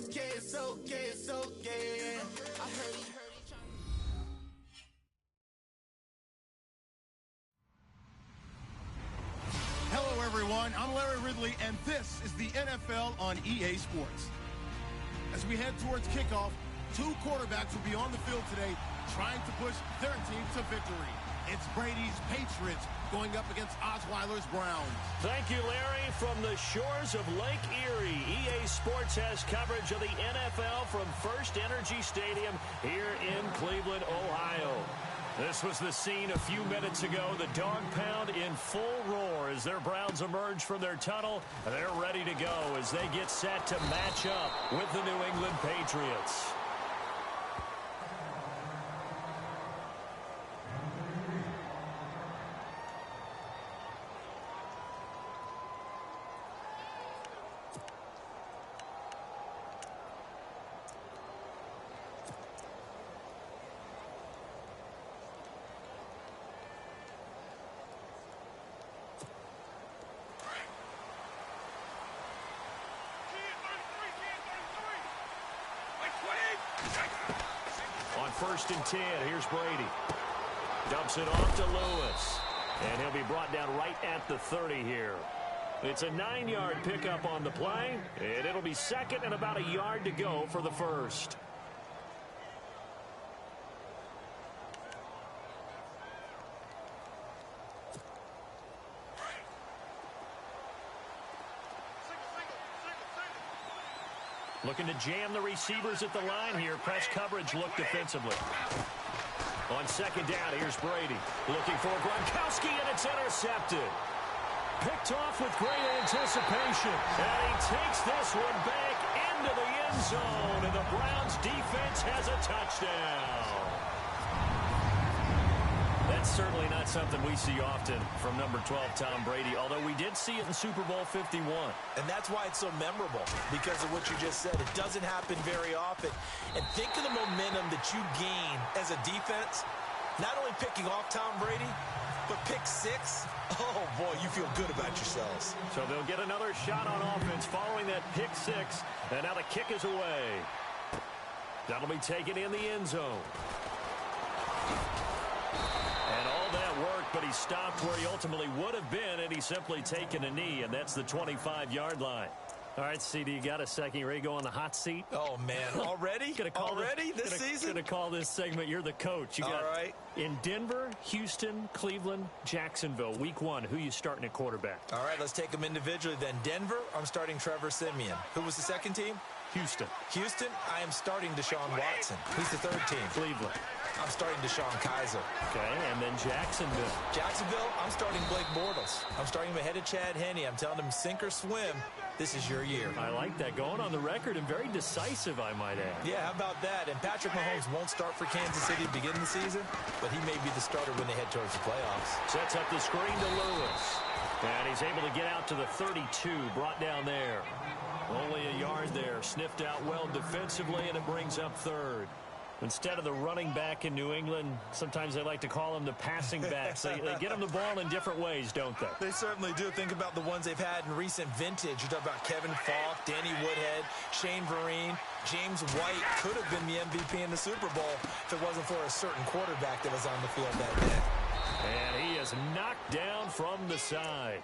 okay, it's okay, it's okay. I heard he Hello, everyone. I'm Larry Ridley, and this is the NFL on EA Sports. As we head towards kickoff, two quarterbacks will be on the field today trying to push their team to victory. It's Brady's Patriots going up against Osweiler's Browns. Thank you, Larry. From the shores of Lake Erie, EA Sports has coverage of the NFL from First Energy Stadium here in Cleveland, Ohio. This was the scene a few minutes ago. The dog pound in full roar as their Browns emerge from their tunnel. They're ready to go as they get set to match up with the New England Patriots. On 1st and 10, here's Brady. Dumps it off to Lewis. And he'll be brought down right at the 30 here. It's a 9-yard pickup on the play, and it'll be second and about a yard to go for the first. Looking to jam the receivers at the line here. Press coverage look defensively. On 2nd down, here's Brady. Looking for Gronkowski, and it's intercepted. Picked off with great anticipation. And he takes this one back into the end zone. And the Browns defense has a touchdown. That's certainly not something we see often from number 12, Tom Brady, although we did see it in Super Bowl 51. And that's why it's so memorable, because of what you just said. It doesn't happen very often. And think of the momentum that you gain as a defense, not only picking off Tom Brady, but pick 6. Oh, boy, you feel good about yourselves. So they'll get another shot on offense following that pick 6, and now the kick is away. That'll be taken in the end zone. And all that worked, but he stopped where he ultimately would have been, and he's simply taken a knee, and that's the 25-yard line. All right, CD, you got a second. You ready to go on the hot seat? Oh, man. Already? This season? Going to call this segment, you're the coach. You got, all right. In Denver, Houston, Cleveland, Jacksonville, week 1, who you starting at quarterback? All right, let's take them individually then. Denver, I'm starting Trevor Siemian. Who was the second team? Houston. Houston, I am starting Deshaun Watson. Who's the third team? Cleveland. I'm starting Deshaun Kaiser. Okay, and then Jacksonville. Jacksonville, I'm starting Blake Bortles. I'm starting him ahead of Chad Henne. I'm telling him sink or swim. This is your year. I like that. Going on the record and very decisive, I might add. Yeah, how about that? And Patrick Mahomes won't start for Kansas City to begin the season, but he may be the starter when they head towards the playoffs. Sets up the screen to Lewis. And he's able to get out to the 32, brought down there. Only a yard there. Sniffed out well defensively, and it brings up 3rd. Instead of the running back in New England, sometimes they like to call them the passing backs. They get them the ball in different ways, don't they? They certainly do. Think about the ones they've had in recent vintage. You talk about Kevin Falk, Danny Woodhead, Shane Vereen, James White could have been the MVP in the Super Bowl if it wasn't for a certain quarterback that was on the field that day. And he is knocked down from the side.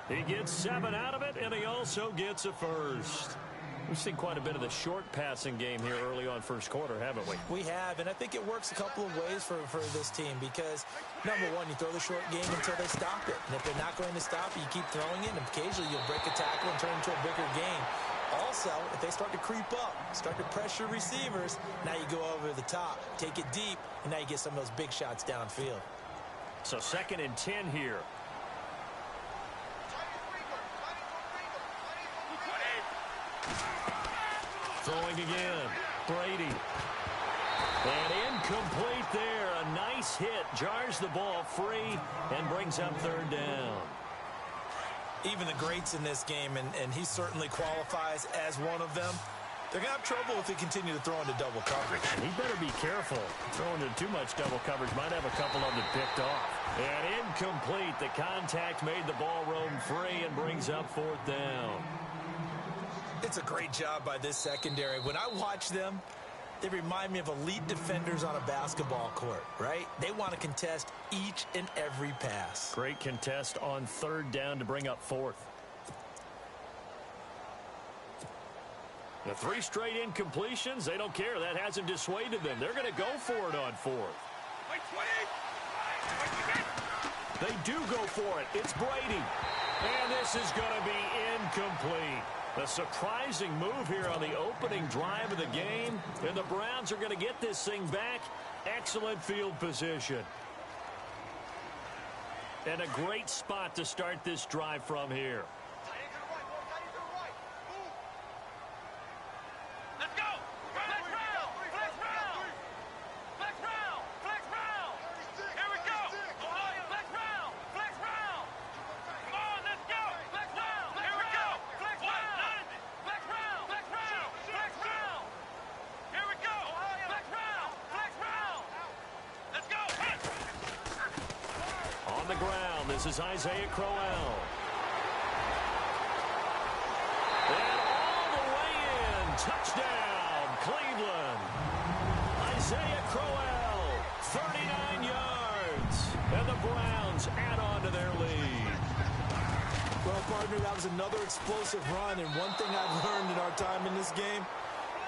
He gets 7 out of it, and he also gets a first. We've seen quite a bit of the short passing game here early on first quarter, haven't we? We have, and I think it works a couple of ways for this team because, number one, you throw the short game until they stop it. And if they're not going to stop it, you keep throwing it, and occasionally you'll break a tackle and turn it into a bigger game. Also, if they start to creep up, start to pressure receivers, now you go over the top, take it deep, and now you get some of those big shots downfield. So 2nd and 10 here. Throwing again. Brady. And incomplete there. A nice hit. Jars the ball free and brings up 3rd down. Even the greats in this game, and he certainly qualifies as one of them, they're going to have trouble if they continue to throw into double coverage. He better be careful. Throwing into too much double coverage might have a couple of them picked off. And incomplete. The contact made the ball roam free and brings up 4th down. It's a great job by this secondary. When I watch them, they remind me of elite defenders on a basketball court, right? They want to contest each and every pass. Great contest on third down to bring up fourth. The 3 straight incompletions, they don't care. That hasn't dissuaded them. They're going to go for it on fourth. They do go for it. It's Brady. And this is going to be incomplete. A surprising move here on the opening drive of the game. And the Browns are going to get this thing back. Excellent field position. And a great spot to start this drive from here. This is Isaiah Crowell. And all the way in. Touchdown, Cleveland. Isaiah Crowell, 39 yards. And the Browns add on to their lead. Well, partner, that was another explosive run. And one thing I've learned in our time in this game,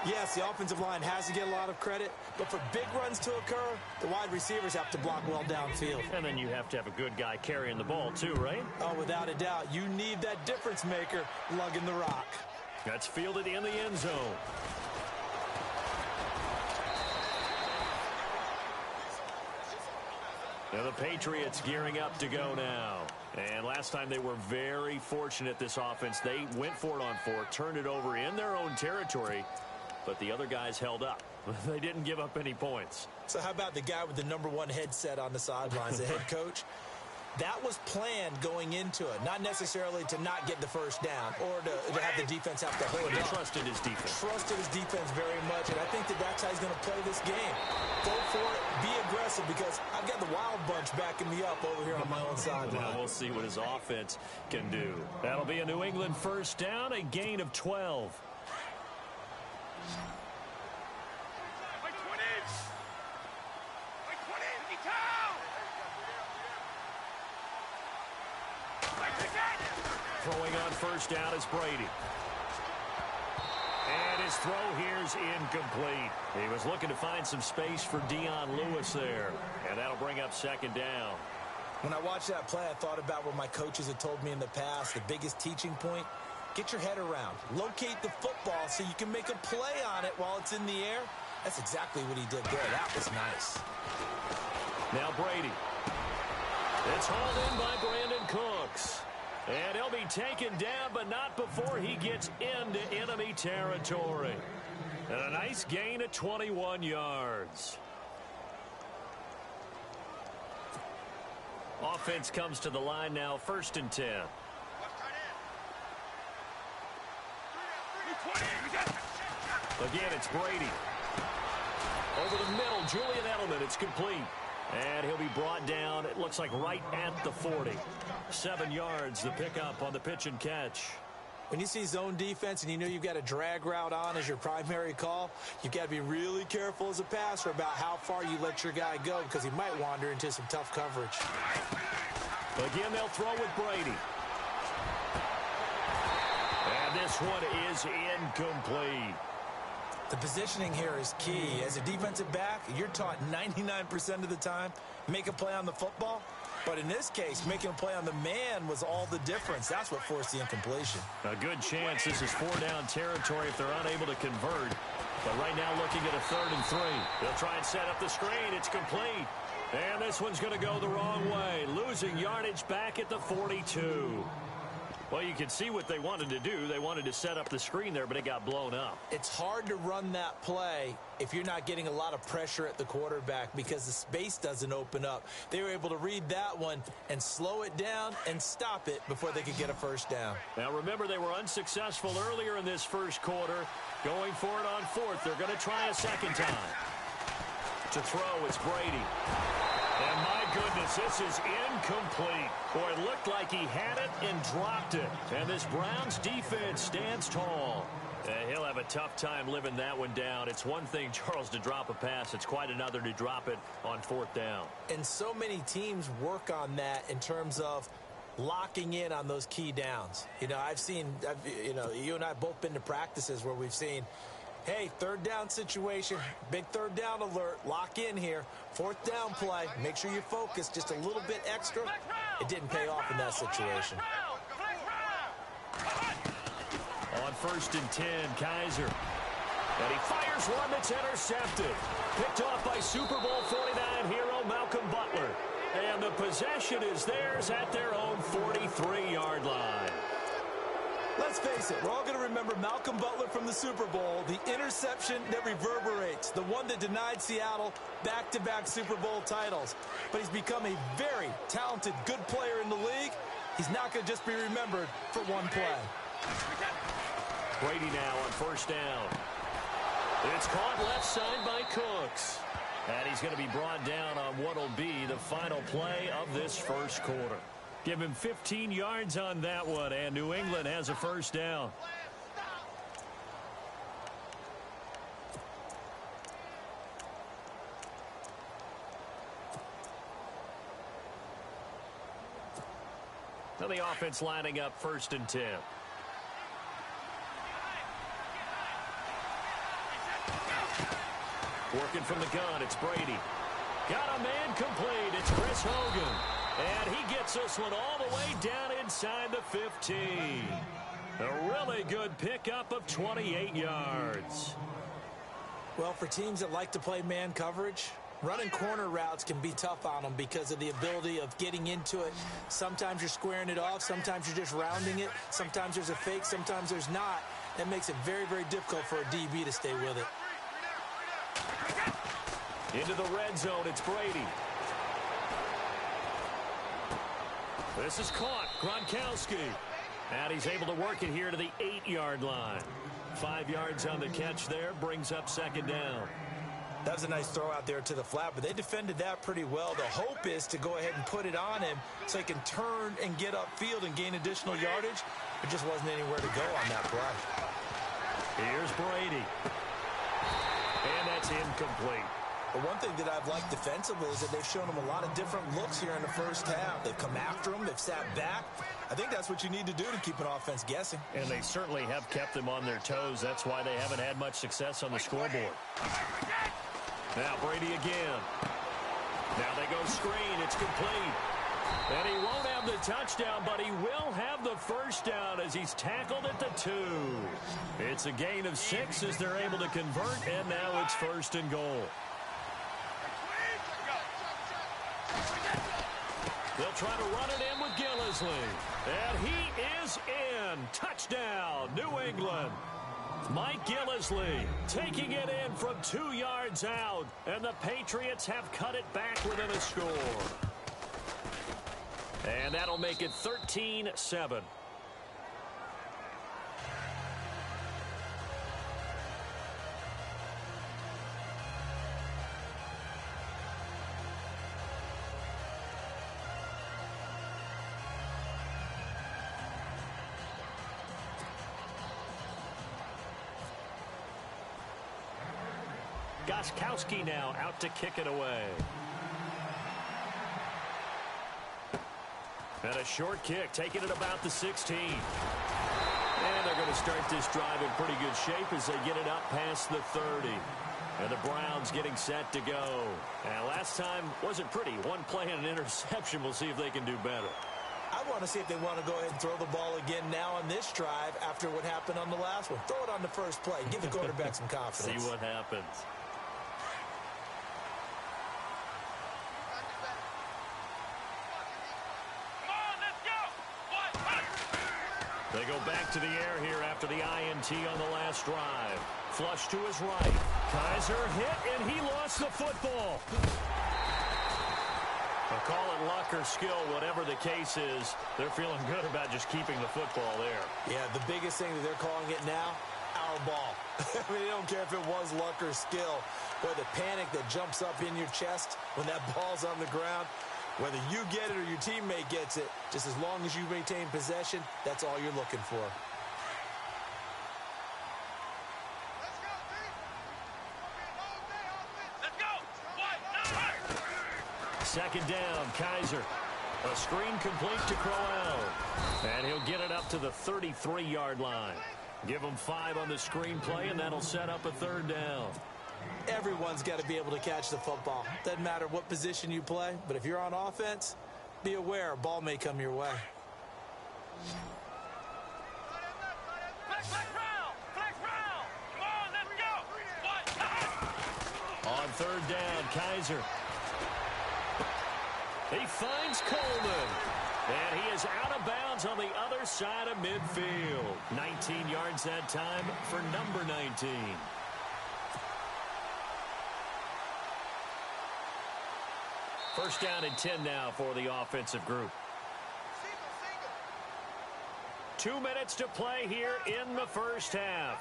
yes, the offensive line has to get a lot of credit, but for big runs to occur, the wide receivers have to block well downfield. And then you have to have a good guy carrying the ball too, right? Oh, without a doubt. You need that difference maker lugging the rock. That's fielded in the end zone. Now the Patriots gearing up to go now. And last time they were very fortunate, this offense. They went for it on fourth, turned it over in their own territory, but the other guys held up. They didn't give up any points. So how about the guy with the #1 headset on the sidelines, the head coach? That was planned going into it, not necessarily to not get the first down or to have the defense have to hold He up. trusted his defense. Trusted his defense very much, and I think that's how he's going to play this game. Go for it, be aggressive, because I've got the wild bunch backing me up over here on my own sideline. Well, we'll see what his offense can do. That'll be a New England first down, a gain of 12. Throwing on first down is Brady. And his throw here's incomplete. He was looking to find some space for Dion Lewis there. And that'll bring up second down. When I watched that play, I thought about what my coaches had told me in the past. The biggest teaching point, get your head around. Locate the football so you can make a play on it while it's in the air. That's exactly what he did there. That was nice. Now Brady. It's hauled in by Brandon Cooks. And he'll be taken down, but not before he gets into enemy territory. And a nice gain of 21 yards. Offense comes to the line now, 1st and 10. Again, it's Brady. Over the middle, Julian Edelman. It's complete. And he'll be brought down, it looks like right at the 40. 7 yards, the pickup on the pitch and catch. When you see zone defense and you know you've got a drag route on as your primary call, you've got to be really careful as a passer about how far you let your guy go, because he might wander into some tough coverage. Again, they'll throw with Brady. And this one is incomplete. The positioning here is key. As a defensive back, you're taught 99% of the time, make a play on the football. But in this case, making a play on the man was all the difference. That's what forced the incompletion. A good chance this is 4-down territory if they're unable to convert. But right now looking at a 3rd and 3. They'll try and set up the screen. It's complete. And this one's going to go the wrong way. Losing yardage back at the 42. Well, you can see what they wanted to do. They wanted to set up the screen there, but it got blown up. It's hard to run that play if you're not getting a lot of pressure at the quarterback because the space doesn't open up. They were able to read that one and slow it down and stop it before they could get a first down. Now, remember, they were unsuccessful earlier in this first quarter. Going for it on 4th. They're going to try a second time. To throw, it's Brady. And my goodness, this is incomplete. Boy, it looked like he had it and dropped it. And this Browns defense stands tall. He'll have a tough time living that one down. It's one thing, Charles, to drop a pass. It's quite another to drop it on fourth down. And so many teams work on that in terms of locking in on those key downs. You know, you and I have both been to practices where we've seen, hey, third down situation, big third down alert, lock in here. Fourth down play, make sure you focus just a little bit extra. It didn't pay off in that situation. On 1st and 10, Kaiser. And he fires one that's intercepted. Picked off by Super Bowl 49 hero Malcolm Butler. And the possession is theirs at their own 43-yard line. Let's face it, we're all going to remember Malcolm Butler from the Super Bowl, the interception that reverberates, the one that denied Seattle back-to-back Super Bowl titles. But he's become a very talented, good player in the league. He's not going to just be remembered for one play. Brady now on 1st down. It's caught left side by Cooks. And he's going to be brought down on what will be the final play of this first quarter. Give him 15 yards on that one, and New England has a 1st down. Now the offense lining up 1st and 10. Working from the gun, it's Brady. Got a man complete. It's Chris Hogan. And he gets this one all the way down inside the 15. A really good pickup of 28 yards. Well, for teams that like to play man coverage, running corner routes can be tough on them because of the ability of getting into it. Sometimes you're squaring it off. Sometimes you're just rounding it. Sometimes there's a fake. Sometimes there's not. That makes it very, very difficult for a DB to stay with it. Into the red zone, it's Brady. This is caught, Gronkowski. And he's able to work it here to the 8-yard line. 5 yards on the catch there, brings up 2nd down. That was a nice throw out there to the flat, but they defended that pretty well. The hope is to go ahead and put it on him so he can turn and get upfield and gain additional yardage. There just wasn't anywhere to go on that play. Here's Brady. And that's incomplete. But one thing that I've liked defensively is that they've shown him a lot of different looks here in the first half. They've come after him. They've sat back. I think that's what you need to do to keep an offense guessing. And they certainly have kept them on their toes. That's why they haven't had much success on the scoreboard. Now Brady again. Now they go screen. It's complete. And he won't have the touchdown, but he will have the 1st down as he's tackled at the 2. It's a gain of 6 as they're able to convert, and now it's 1st and goal. They'll try to run it in with Gillislee. And he is in. Touchdown, New England. Mike Gillislee taking it in from 2 yards out. And the Patriots have cut it back within a score. And that'll make it 13-7. Gostkowski now out to kick it away. And a short kick, taking it about the 16. And they're going to start this drive in pretty good shape as they get it up past the 30. And the Browns getting set to go. And last time wasn't pretty. One play and an interception. We'll see if they can do better. I want to see if they want to go ahead and throw the ball again now on this drive after what happened on the last one. Throw it on the first play. Give the quarterback some confidence. See what happens. They go back to the air here after the INT on the last drive. Flush to his right. Kaiser hit, and he lost the football. I'll call it luck or skill, whatever the case is. They're feeling good about just keeping the football there. Yeah, the biggest thing that they're calling it now, our foul ball. I mean, I don't care if it was luck or skill. Boy, the panic that jumps up in your chest when that ball's on the ground, whether you get it or your teammate gets it, just as long as you maintain possession, that's all you're looking for. Second down, Kaiser. A screen complete to Crowell. And he'll get it up to the 33-yard line. Give him 5 on the screen play, and that'll set up a third down. Everyone's got to be able to catch the football. Doesn't matter what position you play, but if you're on offense, be aware a ball may come your way. On third down, Kaiser. He finds Coleman. And he is out of bounds on the other side of midfield. 19 yards that time for number 19. First down and 10 now for the offensive group. 2 minutes to play here in the first half.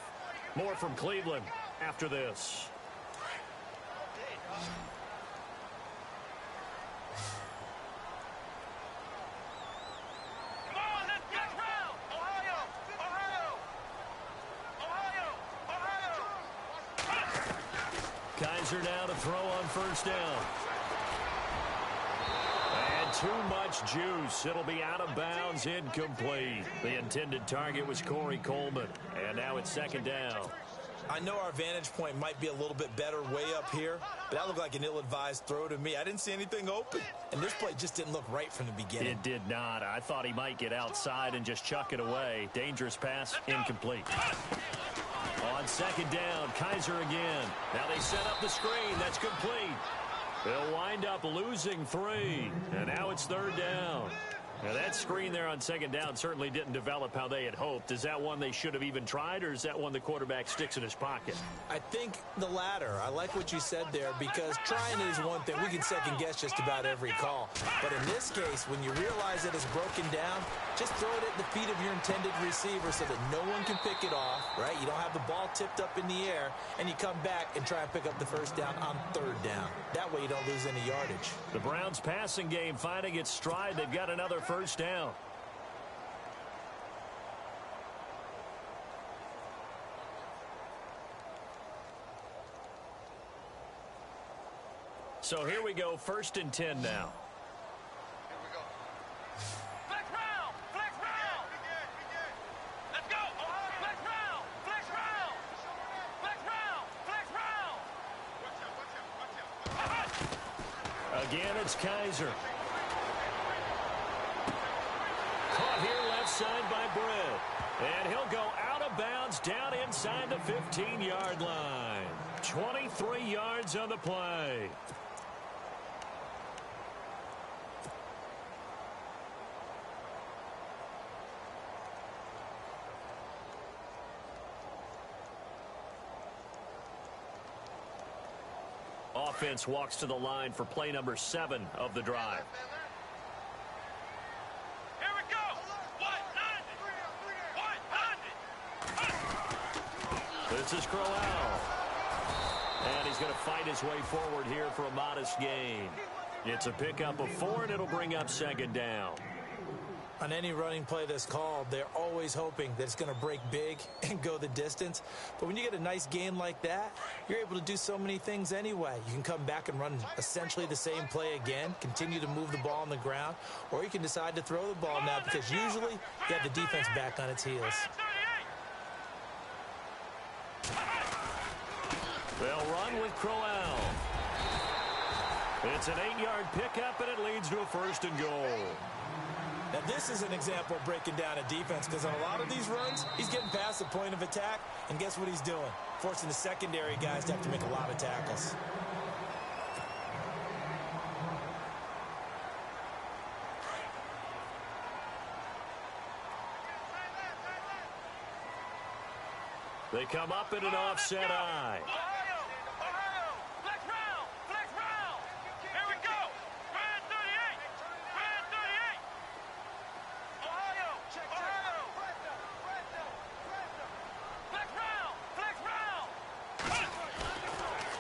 More from Cleveland after this. Kaiser now to throw on first down. And too much juice. It'll be out of bounds, incomplete. The intended target was Corey Coleman. And now it's second down. I know our vantage point might be a little bit better way up here, but that looked like an ill-advised throw to me. I didn't see anything open, and this play just didn't look right from the beginning. It did not. I thought he might get outside and just chuck it away. Dangerous pass, incomplete. On second down, Kaiser again. Now they set up the screen. That's complete. They'll wind up losing 3, and now it's third down. Now, that screen there on second down certainly didn't develop how they had hoped. Is that one they should have even tried, or is that one the quarterback sticks in his pocket? I think the latter. I like what you said there, because trying is one thing. We can second-guess just about every call. But in this case, when you realize that it's broken down, just throw it at the feet of your intended receiver so that no one can pick it off, right? You don't have the ball tipped up in the air, and you come back and try and pick up the first down on third down. That way you don't lose any yardage. The Browns' passing game finding its stride. They've got another first down. So here we go, first and 10 now. Again, it's Kaiser. Caught here left side by Britt. And he'll go out of bounds down inside the 15-yard line. 23 yards on the play. Offense walks to the line for play number 7 of the drive. Here we go. This is Crowell. And he's going to fight his way forward here for a modest gain. It's a pickup of 4, and it'll bring up second down. On any running play that's called, they're always hoping that it's going to break big and go the distance. But when you get a nice gain like that, you're able to do so many things anyway. You can come back and run essentially the same play again, continue to move the ball on the ground, or you can decide to throw the ball now because usually you have the defense back on its heels. They'll run with Crowell. It's an 8-yard pickup, and it leads to a first and goal. Now, this is an example of breaking down a defense because on a lot of these runs, he's getting past the point of attack, and guess what he's doing? Forcing the secondary guys to have to make a lot of tackles. They come up in an offset eye.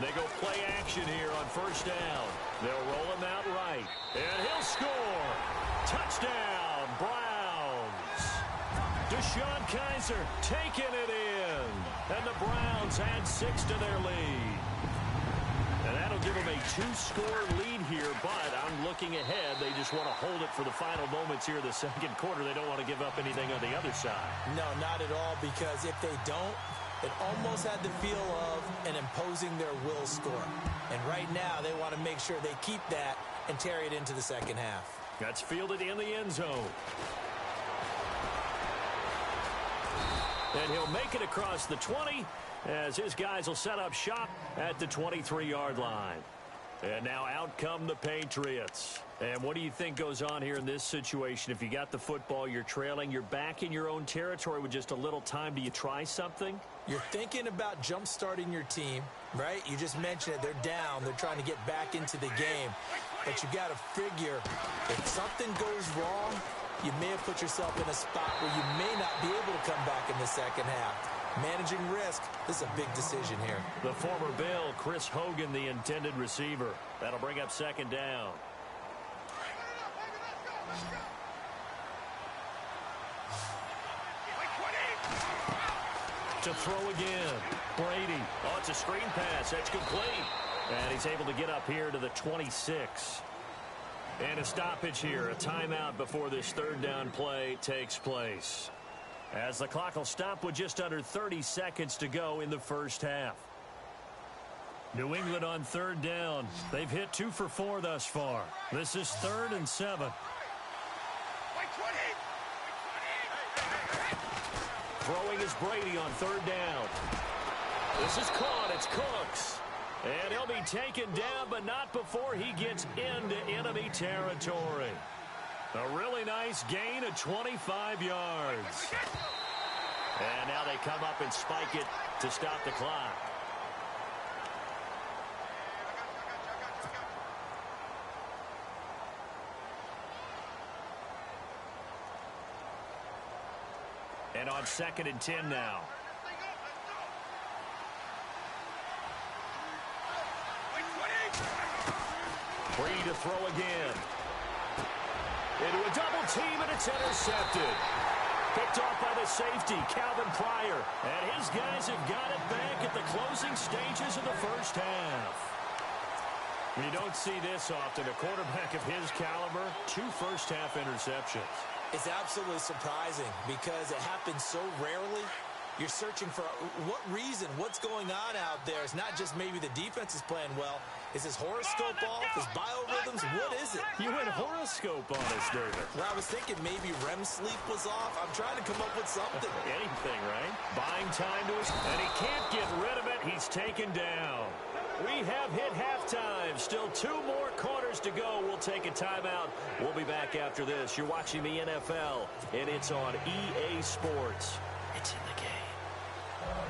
They go play action here on first down. They'll roll him out right. And he'll score. Touchdown, Browns. Deshaun Kaiser taking it in. And the Browns add 6 to their lead. And that'll give them a 2-score lead here, but I'm looking ahead. They just want to hold it for the final moments here in the second quarter. They don't want to give up anything on the other side. No, not at all, because if they don't, it almost had the feel of an imposing their will score. And right now, they want to make sure they keep that and carry it into the second half. That's fielded in the end zone. And he'll make it across the 20 as his guys will set up shop at the 23-yard line. And now out come the Patriots. And what do you think goes on here in this situation? If you got the football, you're trailing, you're back in your own territory with just a little time. Do you try something? You're thinking about jump-starting your team, right? You just mentioned it. They're down. They're trying to get back into the game. But you got to figure if something goes wrong, you may have put yourself in a spot where you may not be able to come back in the second half. Managing risk, this is a big decision here. The former Bill, Chris Hogan, the intended receiver. That'll bring up second down. To throw again. Brady. Oh, it's a screen pass. That's complete. And he's able to get up here to the 26. And a stoppage here. A timeout before this third down play takes place. As the clock will stop with just under 30 seconds to go in the first half. New England on third down. They've hit 2 for 4 thus far. This is 3rd and 7. Throwing is Brady on third down. This is caught. It's Cooks. And he'll be taken down, but not before he gets into enemy territory. A really nice gain of 25 yards. And now they come up and spike it to stop the clock. And on 2nd and 10 now. Free to throw again. Into a double team, and it's intercepted. Picked off by the safety, Calvin Pryor. And his guys have got it back at the closing stages of the first half. You don't see this often. A quarterback of his caliber, 2 first-half interceptions. It's absolutely surprising because it happens so rarely. You're searching for what reason, what's going on out there. It's not just maybe the defense is playing well. Is his horoscope off? His biorhythms? What is it? You went horoscope on us, David. Well, I was thinking maybe REM sleep was off. I'm trying to come up with something. Anything, right? Buying time to us, and he can't get rid of it. He's taken down. We have hit halftime. Still 2 more quarters to go. We'll take a timeout. We'll be back after this. You're watching the NFL, and it's on EA Sports. It's in the game.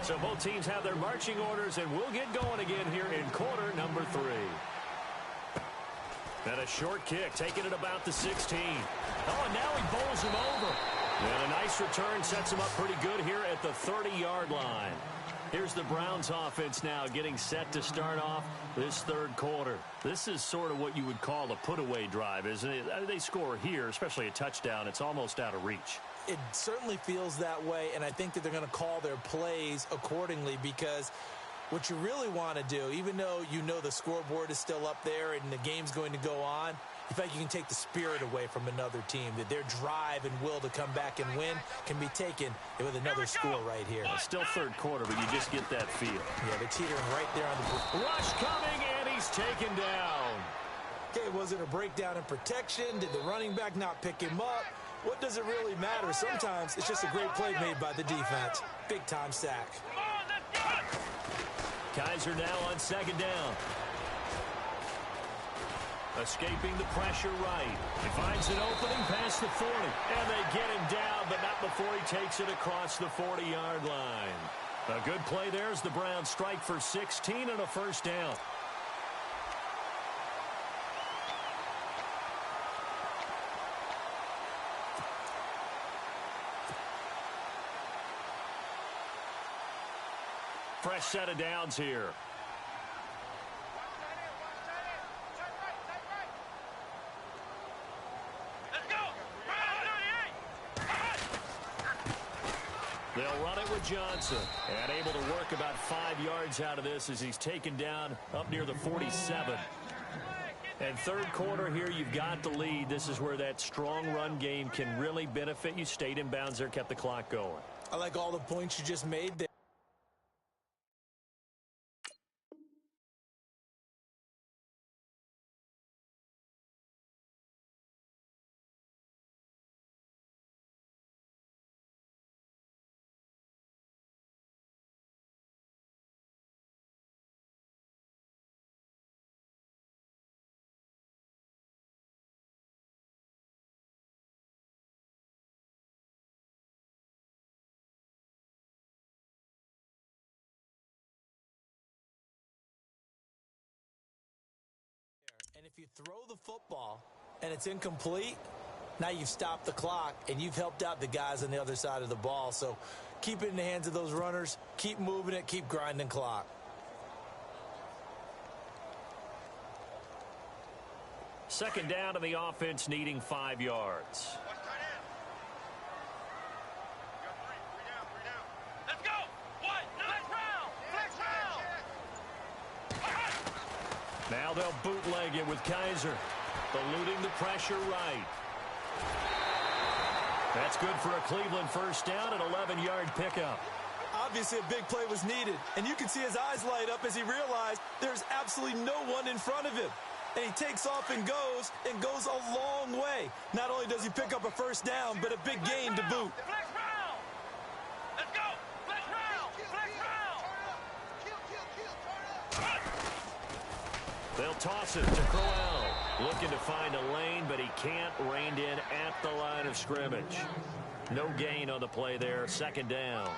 So both teams have their marching orders, and we'll get going again here in quarter number 3. And a short kick, taking it about the 16. Oh, and now he bowls him over. And a nice return sets him up pretty good here at the 30-yard line. Here's the Browns offense now getting set to start off this third quarter. This is sort of what you would call a put-away drive, isn't it? They score here, especially a touchdown. It's almost out of reach. It certainly feels that way, and I think that they're going to call their plays accordingly because what you really want to do, even though you know the scoreboard is still up there and the game's going to go on, in fact, you can take the spirit away from another team, that their drive and will to come back and win can be taken with another score right here. It's still third quarter, but you just get that feel. Yeah, they're teetering right there on the rush coming, and he's taken down. Okay, was it a breakdown in protection? Did the running back not pick him up? What does it really matter? Sometimes it's just a great play made by the defense. Big-time sack. Kaiser now on 2nd down. Escaping the pressure right. He finds an opening past the 40. And they get him down, but not before he takes it across the 40-yard line. A good play there as the Browns strike for 16 and a first down. Fresh set of downs here. They'll run it with Johnson. And able to work about 5 yards out of this as he's taken down up near the 47. And third quarter here, you've got the lead. This is where that strong run game can really benefit you. Stayed in bounds there, kept the clock going. I like all the points you just made there. And if you throw the football and it's incomplete, now you've stopped the clock and you've helped out the guys on the other side of the ball. So keep it in the hands of those runners. Keep moving it. Keep grinding clock. Second down, and the offense needing 5 yards. Now they'll bootleg it with Kaiser. Eluding the pressure right. That's good for a Cleveland first down, an 11-yard pickup. Obviously, a big play was needed, and you can see his eyes light up as he realized there's absolutely no one in front of him. And he takes off and goes a long way. Not only does he pick up a first down, but a big gain to boot. They'll toss it to Crowell. Looking to find a lane, but he can't. Reined in at the line of scrimmage. No gain on the play there. Second down.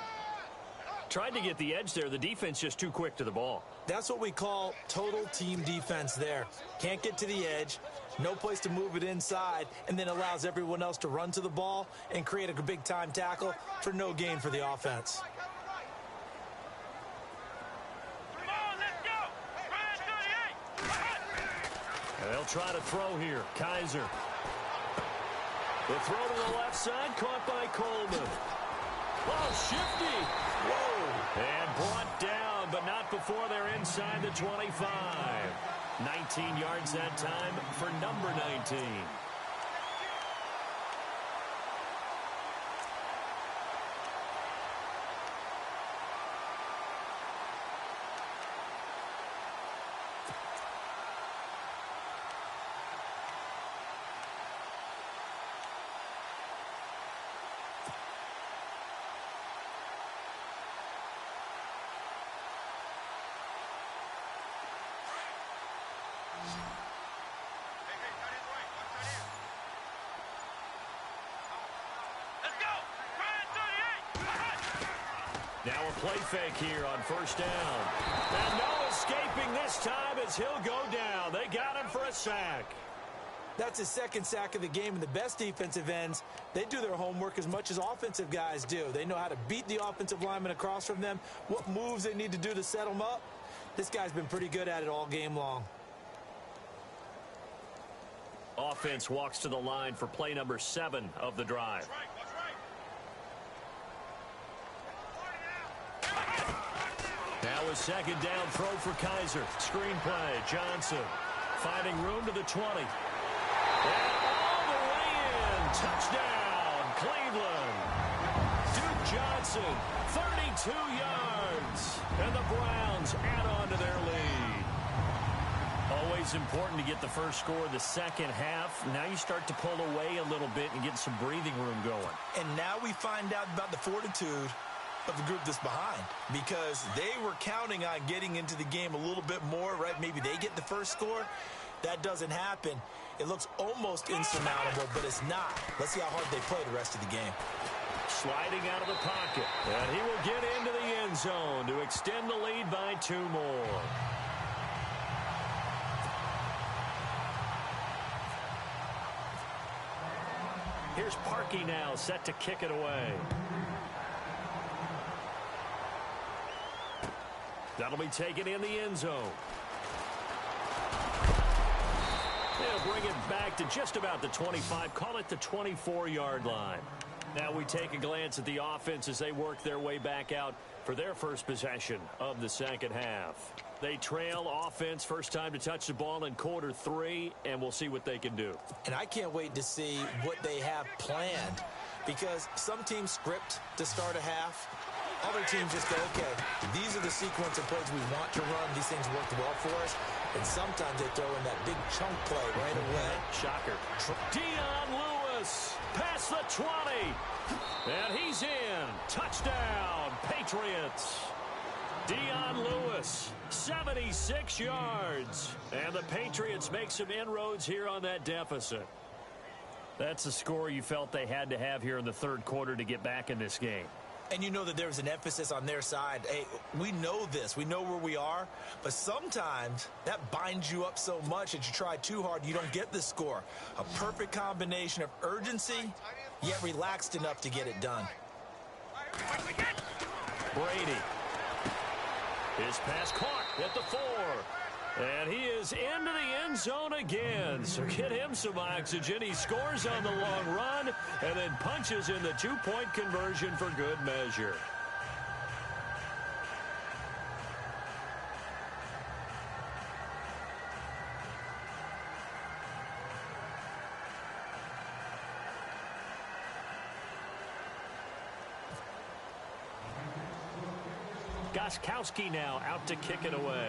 Tried to get the edge there. The defense just too quick to the ball. That's what we call total team defense there. Can't get to the edge. No place to move it inside. And then allows everyone else to run to the ball and create a big time tackle for no gain for the offense. They'll try to throw here. Kaiser. The throw to the left side, caught by Coleman. Oh, shifty. Whoa. And brought down, but not before they're inside the 25. 19 yards that time for number 19. Now a play fake here on first down. And no escaping this time as he'll go down. They got him for a sack. That's his second sack of the game, and the best defensive ends, they do their homework as much as offensive guys do. They know how to beat the offensive lineman across from them, what moves they need to do to set them up. This guy's been pretty good at it all game long. Offense walks to the line for play number 7 of the drive. Now a second down throw for Kaiser. Screen play. Johnson finding room to the 20. And all the way in. Touchdown, Cleveland. Duke Johnson, 32 yards. And the Browns add on to their lead. Always important to get the first score of the second half. Now you start to pull away a little bit and get some breathing room going. And now we find out about the fortitude of the group that's behind, because they were counting on getting into the game a little bit more, right? Maybe they get the first score. That doesn't happen. It looks almost insurmountable, but it's not. Let's see how hard they play the rest of the game. Sliding out of the pocket, and he will get into the end zone to extend the lead by 2 more. Here's Parkey now, set to kick it away. That'll be taken in the end zone. They'll bring it back to just about the 25. Call it the 24-yard line. Now we take a glance at the offense as they work their way back out for their first possession of the second half. They trail offense, first time to touch the ball in quarter 3, and we'll see what they can do. And I can't wait to see what they have planned, because some teams script to start a half. Other teams just go, okay, these are the sequence of plays we want to run. These things worked well for us. And sometimes they throw in that big chunk play right away. Shocker. Dion Lewis past the 20. And he's in. Touchdown, Patriots. Dion Lewis, 76 yards. And the Patriots make some inroads here on that deficit. That's the score you felt they had to have here in the third quarter to get back in this game. And you know that there was an emphasis on their side. Hey, we know this. We know where we are. But sometimes that binds you up so much that you try too hard, you don't get the score. A perfect combination of urgency, yet relaxed enough to get it done. Brady. His pass caught at the 4. And he is into the end zone again. So get him some oxygen. He scores on the long run and then punches in the 2-point conversion for good measure. Gostkowski now out to kick it away.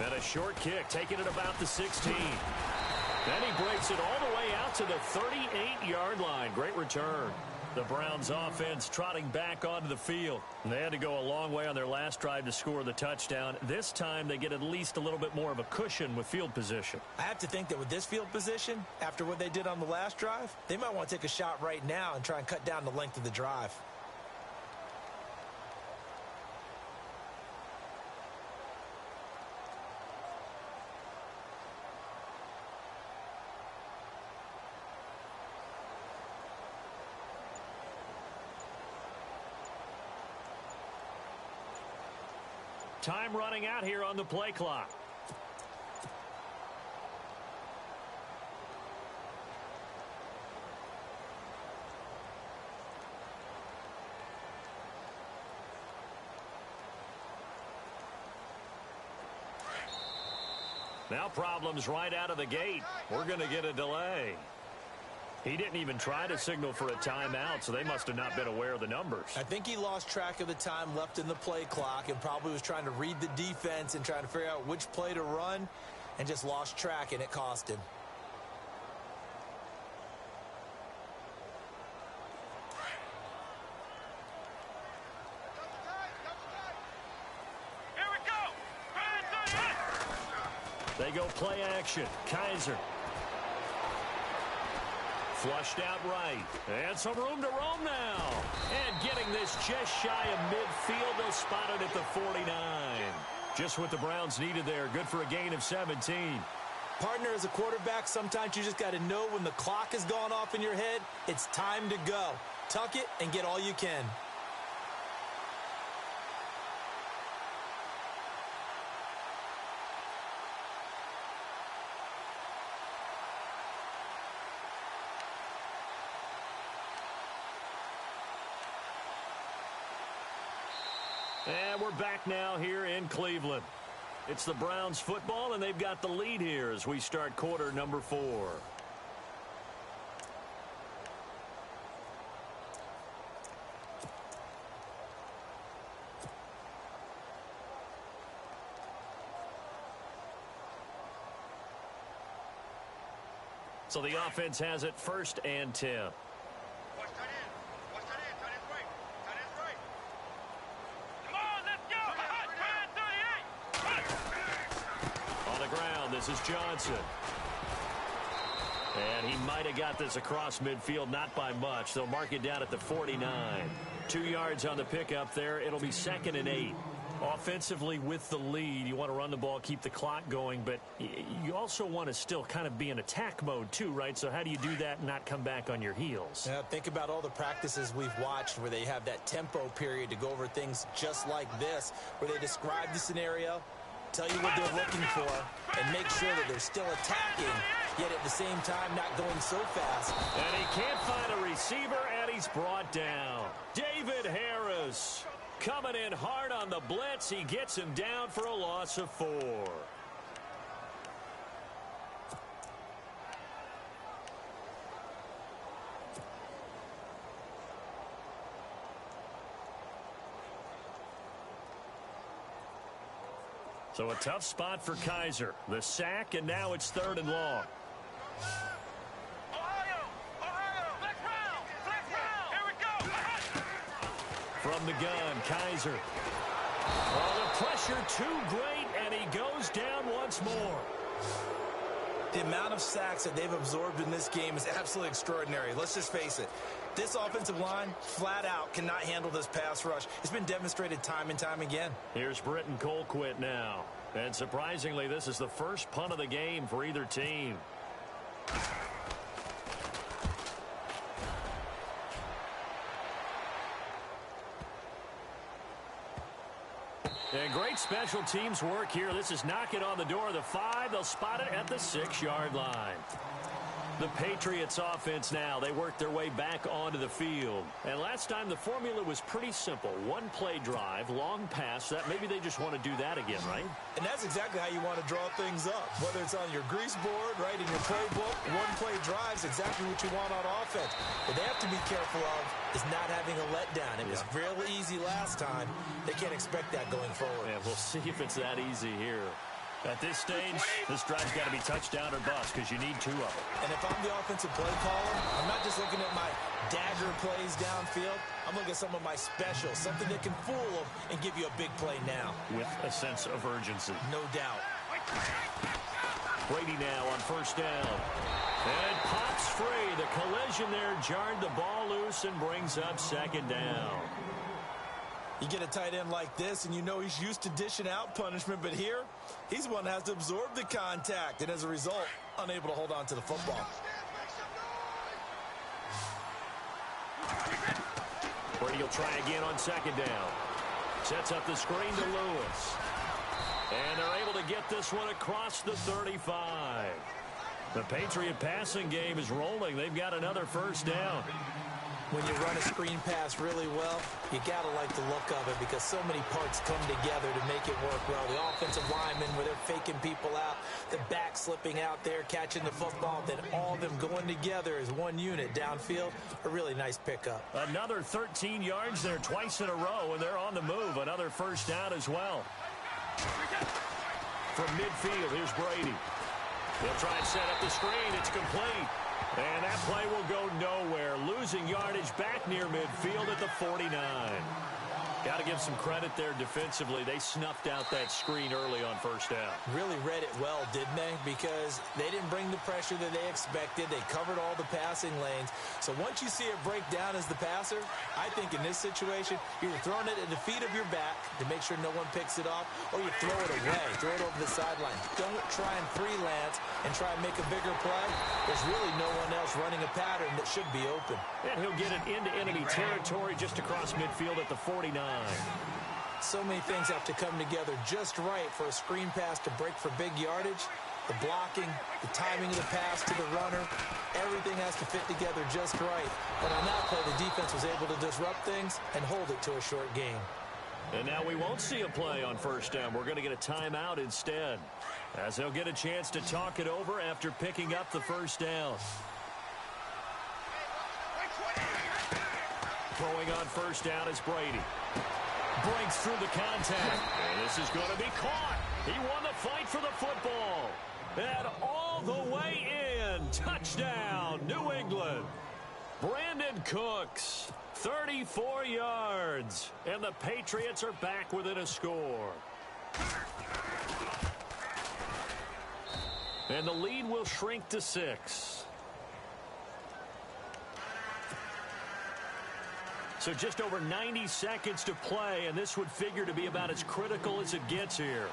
And a short kick, taking it about the 16. Then he breaks it all the way out to the 38-yard line. Great return. The Browns offense trotting back onto the field. And they had to go a long way on their last drive to score the touchdown. This time they get at least a little bit more of a cushion with field position. I have to think that with this field position, after what they did on the last drive, they might want to take a shot right now and try and cut down the length of the drive. Time running out here on the play clock. Now problems right out of the gate. We're going to get a delay. He didn't even try to signal for a timeout, so they must have not been aware of the numbers. I think he lost track of the time left in the play clock and probably was trying to read the defense and trying to figure out which play to run and just lost track, and it cost him. Here we go. They go play action. Kaiser. Flushed out right. And some room to roam now. And getting this just shy of midfield. They'll spot it at the 49. Just what the Browns needed there. Good for a gain of 17. Partner, as a quarterback, sometimes you just got to know when the clock has gone off in your head, it's time to go. Tuck it and get all you can. And we're back now here in Cleveland. It's the Browns football, and they've got the lead here as we start quarter number 4. So the offense has it 1st and 10. This is Johnson. And he might have got this across midfield, not by much. They'll mark it down at the 49. 2 yards on the pickup there. It'll be 2nd and 8. Offensively with the lead, you want to run the ball, keep the clock going, but you also want to still kind of be in attack mode too, right? So how do you do that and not come back on your heels? Yeah, think about all the practices we've watched where they have that tempo period to go over things just like this, where they describe the scenario, tell you what they're looking for, and make sure that they're still attacking yet at the same time not going so fast. And he can't find a receiver, and he's brought down. David Harris coming in hard on the blitz. He gets him down for a loss of 4. So a tough spot for Kaiser. The sack, and now it's 3rd and long. From the gun, Kaiser. Oh, the pressure too great, and he goes down once more. The amount of sacks that they've absorbed in this game is absolutely extraordinary. Let's just face it. This offensive line, flat out, cannot handle this pass rush. It's been demonstrated time and time again. Here's Britton Colquitt now. And surprisingly, this is the first punt of the game for either team. And great special teams work here. This is knocking on the door of the 5. They'll spot it at the 6-yard line. The Patriots offense now, they work their way back onto the field. And last time the formula was pretty simple. One play drive, long pass. That maybe they just want to do that again, right? And that's exactly how you want to draw things up. Whether it's on your grease board, right, in your playbook, one play drive is exactly what you want on offense. What they have to be careful of is not having a letdown. It was real easy last time. They can't expect that going forward. Yeah, we'll see if it's that easy here. At this stage, this drive's got to be touchdown or bust because you need 2 of them. And if I'm the offensive play caller, I'm not just looking at my dagger plays downfield. I'm looking at some of my specials, something that can fool them and give you a big play now. With a sense of urgency. No doubt. Brady now on 1st down. And pops free. The collision there jarred the ball loose and brings up 2nd down. You get a tight end like this, and you know he's used to dishing out punishment, but here, he's the one that has to absorb the contact, and as a result, unable to hold on to the football. Brady will try again on 2nd down. Sets up the screen to Lewis. And they're able to get this one across the 35. The Patriot passing game is rolling. They've got another 1st down. When you run a screen pass really well, you got to like the look of it because so many parts come together to make it work well. The offensive linemen, where they're faking people out, the back slipping out there, catching the football, then all of them going together as one unit downfield. A really nice pickup. Another 13 yards there twice in a row, and they're on the move. Another 1st down as well. From midfield, here's Brady. He'll try and set up the screen. It's complete. And that play will go nowhere. Losing yardage back near midfield at the 49. Got to give some credit there defensively. They snuffed out that screen early on 1st down. Really read it well, didn't they? Because they didn't bring the pressure that they expected. They covered all the passing lanes. So once you see it break down as the passer, I think in this situation, you're throwing it at the feet of your back to make sure no one picks it off, or you throw it away, throw it over the sideline. Don't try and freelance and try and make a bigger play. There's really no one else running a pattern that should be open. And he'll get it into enemy territory just across midfield at the 49. So many things have to come together just right for a screen pass to break for big yardage. The blocking, the timing of the pass to the runner, everything has to fit together just right. But on that play, the defense was able to disrupt things and hold it to a short game. And now we won't see a play on 1st down. We're going to get a timeout instead, as they'll get a chance to talk it over after picking up the 1st down. Throwing on 1st down is Brady. Breaks through the contact. And this is going to be caught. He won the fight for the football. And all the way in. Touchdown, New England. Brandon Cooks, 34 yards. And the Patriots are back within a score. And the lead will shrink to 6. So just over 90 seconds to play, and this would figure to be about as critical as it gets here.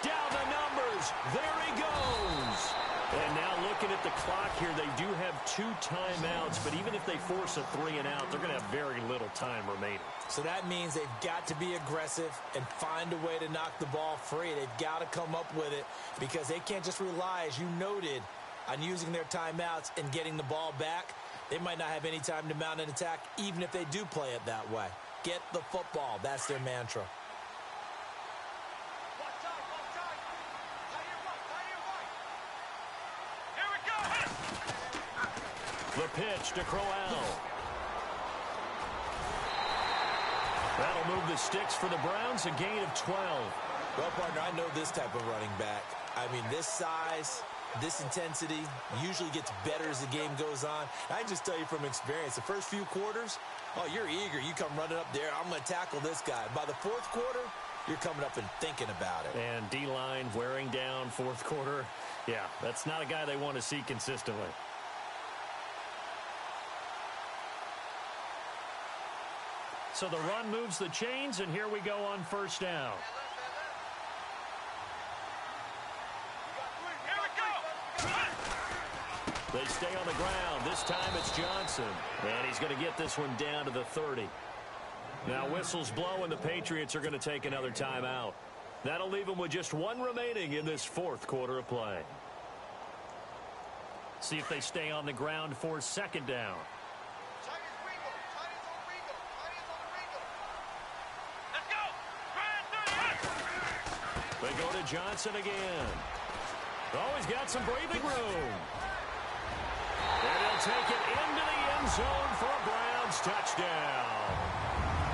Down the numbers. There he goes. And now look looking at the clock here, they do have 2 timeouts, but even if they force a 3-and-out, they're going to have very little time remaining. So that means they've got to be aggressive and find a way to knock the ball free. They've got to come up with it because they can't just rely, as you noted, on using their timeouts and getting the ball back. They might not have any time to mount an attack, even if they do play it that way. Get the football. That's their mantra. The pitch to Crowell. That'll move the sticks for the Browns, a gain of 12. Well, partner, I know this type of running back. I mean, this size, this intensity usually gets better as the game goes on. I can just tell you from experience, the first few quarters, oh, you're eager. You come running up there, I'm going to tackle this guy. By the fourth quarter, you're coming up and thinking about it. And D-line wearing down fourth quarter. Yeah, that's not a guy they want to see consistently. So the run moves the chains, and here we go on first down. They stay on the ground. This time it's Johnson. And he's going to get this one down to the 30. Now whistles blow, and the Patriots are going to take another timeout. That'll leave them with just 1 remaining in this fourth quarter of play. See if they stay on the ground for second down. They go to Johnson again. Oh, he's got some breathing room. And he'll take it into the end zone for a Browns touchdown.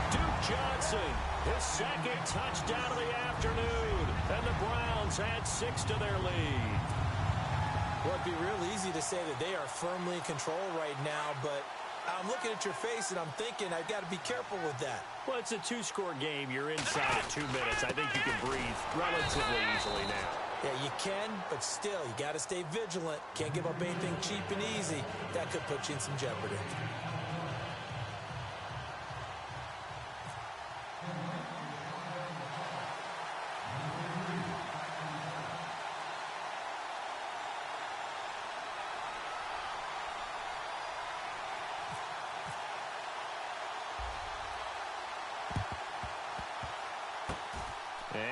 Duke Johnson, his second touchdown of the afternoon. And the Browns add 6 to their lead. Well, it'd be real easy to say that they are firmly in control right now, but I'm looking at your face and I'm thinking I've got to be careful with that. Well, it's a 2-score game. You're inside at 2 minutes. I think you can breathe relatively easily now. Yeah, you can, but still, you got to stay vigilant. Can't give up anything cheap and easy. That could put you in some jeopardy.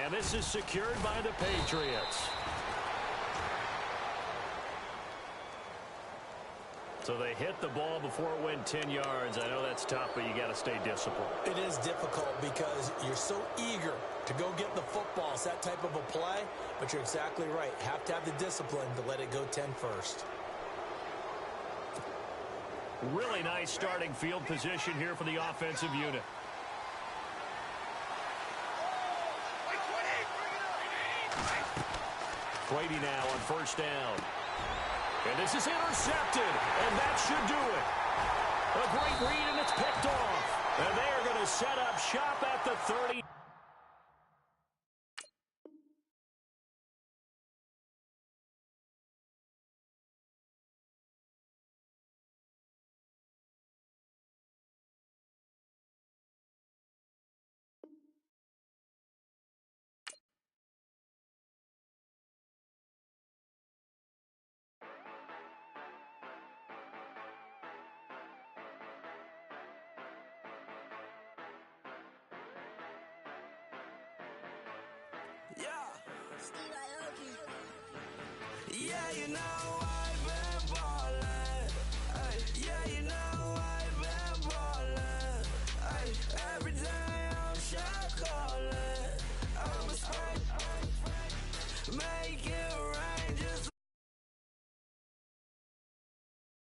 And this is secured by the Patriots. So they hit the ball before it went 10 yards. I know that's tough, but you got to stay disciplined. It is difficult because you're so eager to go get the football. It's that type of a play, but you're exactly right. Have to have the discipline to let it go 10 first. Really nice starting field position here for the offensive unit. Brady now on first down. And this is intercepted, and that should do it. A great read, and it's picked off. And they are going to set up shop at the 30. Yeah, you know